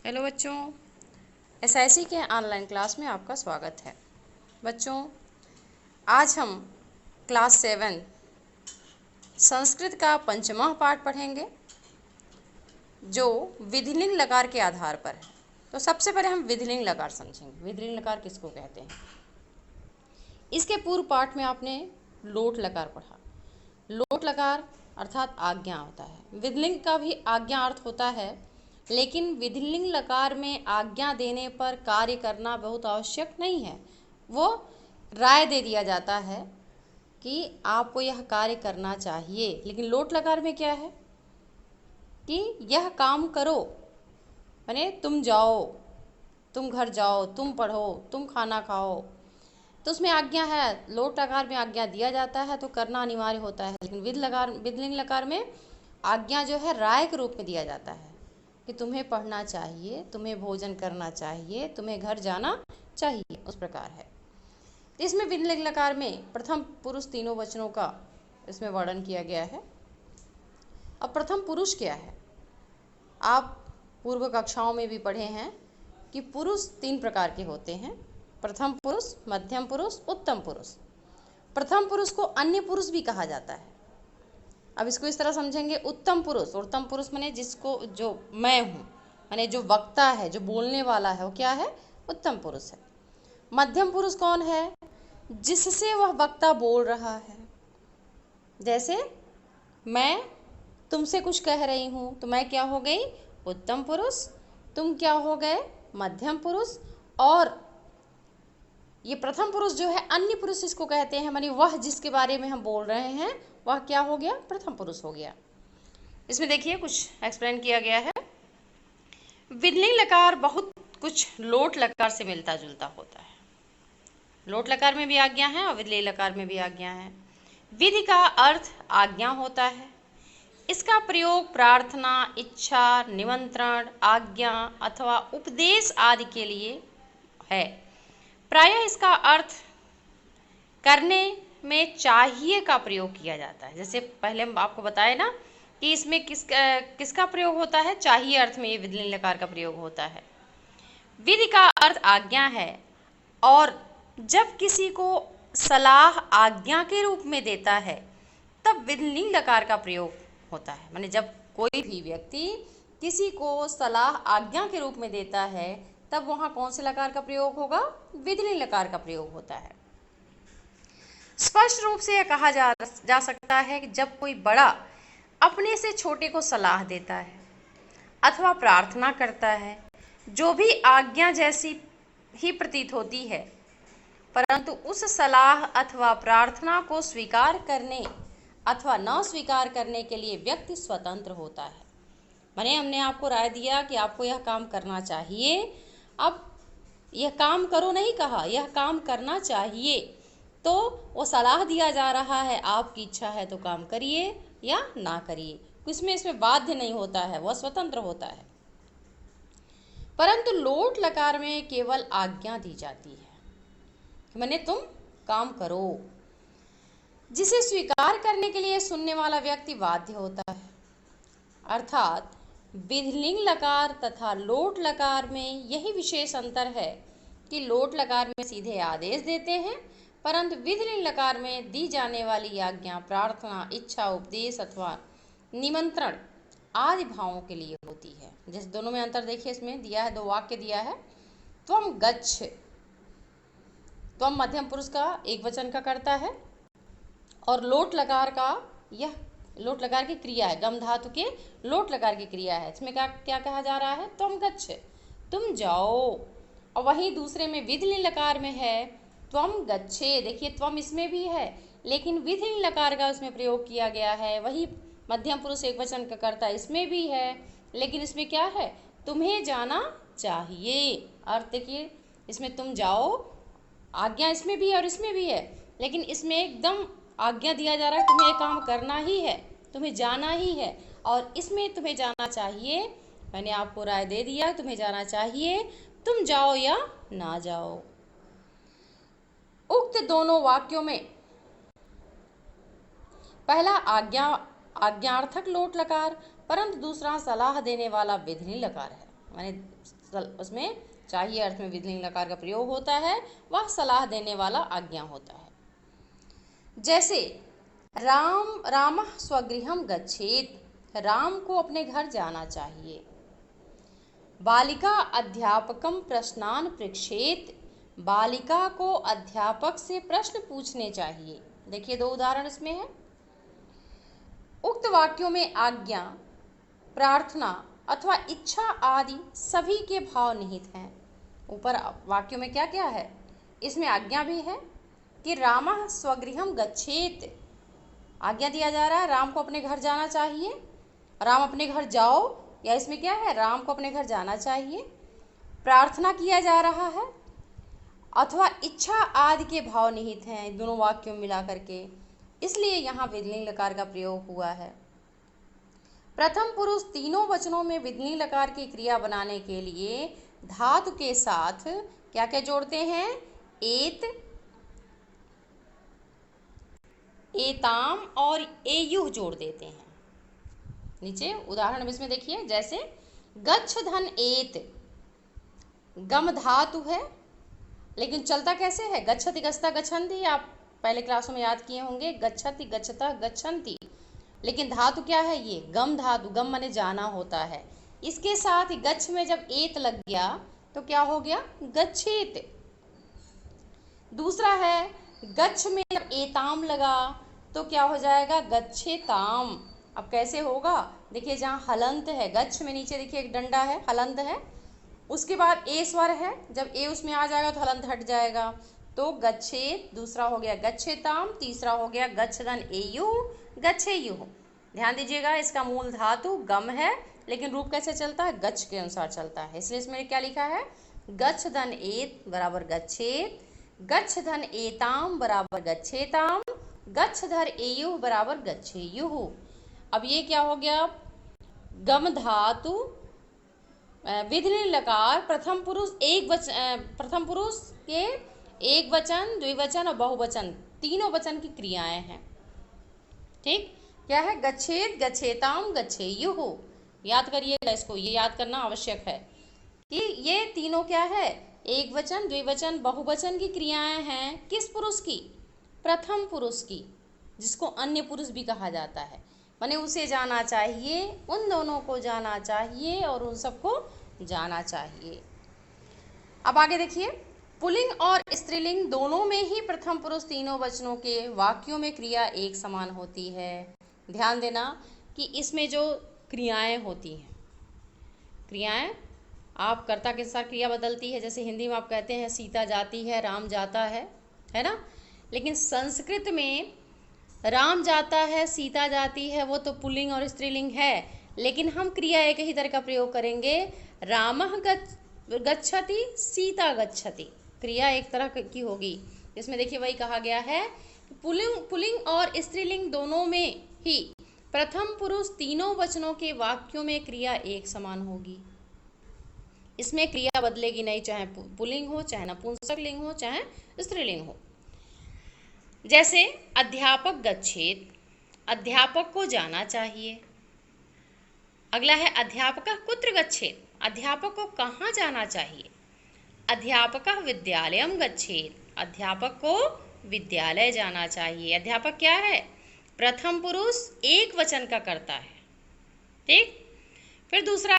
Hello बच्चों, SIC के online class में आपका स्वागत है। बच्चों, आज हम क्लास 7 संस्कृत का पंचमा पाठ पढ़ेंगे जो विधिलिंग लकार के आधार पर है। तो सबसे पहले हम विधिलिंग लकार समझेंगे। विधिलिंग लकार किसको कहते हैं? इसके पूर्व पाठ में आपने लोट लकार पढ़ा। लोट लकार अर्थात आज्ञा होता है। विधिलिंग का भी आज्ञा अर्थ होता है, लेकिन विधिलिंग लकार में आज्ञा देने पर कार्य करना बहुत आवश्यक नहीं है। वो राय दे दिया जाता है कि आपको यह कार्य करना चाहिए। लेकिन लोट लकार में क्या है कि यह काम करो, माने तुम जाओ, तुम घर जाओ, तुम पढ़ो, तुम खाना खाओ, तो उसमें आज्ञा है। लोट लकार में आज्ञा दिया जाता है तो करना अनिवार्य होता है। लेकिन विधिलिंग लकार में आज्ञा जो है राय के रूप में दिया जाता है कि तुम्हें पढ़ना चाहिए, तुम्हें भोजन करना चाहिए, तुम्हें घर जाना चाहिए, उस प्रकार है। इसमें विधिलिंग लकार में प्रथम पुरुष तीनों वचनों का इसमें वर्णन किया गया है। अब प्रथम पुरुष क्या है? आप पूर्व कक्षाओं में भी पढ़े हैं कि पुरुष 3 प्रकार के होते हैं: प्रथम पुरुष, मध्यम पुरुष, उत्तम पुरुष। प्रथम पुरुष को अन्य पुरुष भी कहा जाता है। अब इसको इस तरह समझेंगे, उत्तम पुरुष, उत्तम पुरुष माने जिसको, जो मैं हूँ, माने जो वक्ता है, जो बोलने वाला है, वो क्या है? उत्तम पुरुष है। मध्यम पुरुष कौन है? जिससे वह वक्ता बोल रहा है। जैसे मैं तुमसे कुछ कह रही हूँ तो मैं क्या हो गई? उत्तम पुरुष। तुम क्या हो गए? मध्यम पुरुष। और ये प्रथम पुरुष जो है, अन्य पुरुष इसको कहते हैं, माने वह जिसके बारे में हम बोल रहे हैं वह क्या हो गया? प्रथम पुरुष हो गया। इसमें देखिए कुछ एक्सप्लेन किया गया है। विधिलिंग लकार बहुत कुछ लोट लकार से मिलता जुलता होता है। लोट लकार में भी आज्ञा है और विधिलिंग लकार में भी आज्ञा है। विधि का अर्थ आज्ञा होता है। इसका प्रयोग प्रार्थना, इच्छा, निमंत्रण, आज्ञा अथवा उपदेश आदि के लिए है। प्रायः इसका अर्थ करने में चाहिए का प्रयोग किया जाता है। जैसे पहले हम आपको बताए ना कि इसमें किसका प्रयोग होता है? चाहिए अर्थ में ये विधिलिंग लकार का प्रयोग होता है। विधि का अर्थ आज्ञा है, और जब किसी को सलाह आज्ञा के रूप में देता है तब विधिलिंग लकार का प्रयोग होता है। माने जब कोई भी व्यक्ति किसी को सलाह आज्ञा के रूप में देता है तब वहाँ कौन से लकार का प्रयोग होगा? विधिलिंग लकार का प्रयोग होता है। स्पष्ट रूप से यह कहा जा सकता है कि जब कोई बड़ा अपने से छोटे को सलाह देता है अथवा प्रार्थना करता है, जो भी आज्ञा जैसी ही प्रतीत होती है, परंतु उस सलाह अथवा प्रार्थना को स्वीकार करने अथवा न स्वीकार करने के लिए व्यक्ति स्वतंत्र होता है। माने हमने आपको राय दिया कि आपको यह काम करना चाहिए, अब यह काम करो नहीं कहा, यह काम करना चाहिए, तो वो सलाह दिया जा रहा है, आपकी इच्छा है तो काम करिए या ना करिए, इसमें बाध्य नहीं होता है, वह स्वतंत्र होता है। परंतु लोट लकार में केवल आज्ञा दी जाती है, माने तुम काम करो, जिसे स्वीकार करने के लिए सुनने वाला व्यक्ति बाध्य होता है। अर्थात विधिलिंग लकार तथा लोट लकार में यही विशेष अंतर है कि लोट लकार में सीधे आदेश देते हैं, परंतु विधिलिंग लकार में दी जाने वाली आज्ञा प्रार्थना, इच्छा, उपदेश अथवा निमंत्रण आदि भावों के लिए होती है। जैसे दोनों में अंतर देखिए, इसमें दिया है, 2 वाक्य दिया है। त्वम गच्छ, त्वम मध्यम पुरुष का एक वचन का करता है, और लोट लकार का, यह लोट लकार की क्रिया है, गम धातु के लोट लकार की क्रिया है। इसमें क्या क्या कहा जा रहा है? त्वम गच्छ, तुम जाओ। और वहीं दूसरे में विधिलिंग लकार में है त्वम गच्छे। देखिए त्वम इसमें भी है, लेकिन विधिलिंग लकार का उसमें प्रयोग किया गया है। वही मध्यम पुरुष एक वचन का कर्ता इसमें भी है, लेकिन इसमें क्या है? तुम्हें जाना चाहिए। अर्थ देखिए, इसमें तुम जाओ, आज्ञा इसमें भी है और इसमें भी है, लेकिन इसमें एकदम आज्ञा दिया जा रहा है, तुम्हें काम करना ही है, तुम्हें जाना ही है, और इसमें तुम्हें जाना चाहिए, मैंने आपको राय दे दिया, तुम्हें जाना चाहिए, तुम जाओ या ना जाओ। उक्त दोनों वाक्यों में पहला आज्ञार्थक लोट लकार, परंतु दूसरा सलाह देने वाला विधिलिंग लकार है। माने उसमें चाहिए अर्थ में विधिलिंग लकार का प्रयोग होता है, वह सलाह देने वाला आज्ञा होता है। जैसे रामः स्वगृहं गच्छेत्, राम को अपने घर जाना चाहिए। बालिका अध्यापकं प्रश्नान् पृच्छेत्, बालिका को अध्यापक से प्रश्न पूछने चाहिए। देखिए 2 उदाहरण इसमें है। उक्त वाक्यों में आज्ञा, प्रार्थना अथवा इच्छा आदि सभी के भाव निहित हैं। ऊपर वाक्यों में क्या क्या है, इसमें आज्ञा भी है कि रामः स्वगृहं गच्छेत्, आज्ञा दिया जा रहा है राम को अपने घर जाना चाहिए, राम अपने घर जाओ, या इसमें क्या है, राम को अपने घर जाना चाहिए। प्रार्थना किया जा रहा है अथवा इच्छा आदि के भाव निहित हैं दोनों वाक्यों में मिला करके, इसलिए यहाँ विधिलिंग लकार का प्रयोग हुआ है। प्रथम पुरुष तीनों वचनों में विधिलिंग लकार की क्रिया बनाने के लिए धातु के साथ क्या क्या जोड़ते हैं, एत, एताम और एयुः जोड़ देते हैं। नीचे उदाहरण इसमें देखिए, जैसे गच्छ धन एत, गम धातु है लेकिन चलता कैसे है, गच्छति गच्छता गच्छन्ति, आप पहले क्लासों में याद किए होंगे, गच्छति गच्छता गच्छन्ति, लेकिन धातु क्या है, ये गम धातु, गम माने जाना होता है। इसके साथ गच्छ में जब एत लग गया तो क्या हो गया, गच्छेत। दूसरा है गच्छ में जब एताम लगा तो क्या हो जाएगा, गच्छेताम। अब कैसे होगा, देखिए जहाँ हलंत है, गच्छ में नीचे देखिए एक डंडा है, हलंत है, उसके बाद ए स्वर है, जब ए उसमें आ जाएगा तो हलंत हट जाएगा, तो गच्छेत, दूसरा हो गया गच्छेताम, तीसरा हो गया गच्छधन एयुः गच्छेयुः। ध्यान दीजिएगा, इसका मूल धातु गम है लेकिन रूप कैसे चलता है, गच्छ के अनुसार चलता है, इसलिए इसमें क्या लिखा है, गच्छधन एत बराबर गच्छेत, गच्छधन एताम बराबर गच्छेताम, गच्छधर एयुः बराबर गच्छेयुः। अब ये क्या हो गया, गम धातु विधिलिंग लकार प्रथम पुरुष प्रथम पुरुष के एक वचन, द्विवचन और बहुवचन तीनों वचन की क्रियाएं हैं। ठीक, क्या है, गच्छेत, गच्छेताम, गच्छेयुः। याद करिएगा इसको, ये याद करना आवश्यक है कि ये तीनों क्या है, एक वचन, द्विवचन, बहुवचन की क्रियाएं हैं। किस पुरुष की, प्रथम पुरुष की, जिसको अन्य पुरुष भी कहा जाता है, माने उसे जाना चाहिए, उन दोनों को जाना चाहिए और उन सबको जाना चाहिए। अब आगे देखिए, पुल्लिंग और स्त्रीलिंग दोनों में ही प्रथम पुरुष तीनों वचनों के वाक्यों में क्रिया एक समान होती है। ध्यान देना कि इसमें जो क्रियाएं होती हैं, क्रियाएं आप कर्ता के साथ क्रिया बदलती है, जैसे हिंदी में आप कहते हैं सीता जाती है, राम जाता है ना, लेकिन संस्कृत में राम जाता है, सीता जाती है, वो तो पुल्लिंग और स्त्रीलिंग है, लेकिन हम क्रिया एक ही तरह का प्रयोग करेंगे, रामः गच्छति, सीता गच्छति, क्रिया एक तरह की होगी। इसमें देखिए वही कहा गया है, पुल्लिंग और स्त्रीलिंग दोनों में ही प्रथम पुरुष तीनों वचनों के वाक्यों में क्रिया एक समान होगी। इसमें क्रिया बदलेगी नहीं, चाहे पुल्लिंग हो, चाहे नपुंसक लिंग हो, चाहे स्त्रीलिंग हो। जैसे अध्यापक गच्छेत, अध्यापक को जाना चाहिए। अगला है अध्यापकः कुत्र गच्छेत, अध्यापक को कहाँ जाना चाहिए। अध्यापकः विद्यालयं गच्छेत, अध्यापक को विद्यालय जाना चाहिए। अध्यापक क्या है, प्रथम पुरुष एक वचन का कर्ता है। ठीक, फिर दूसरा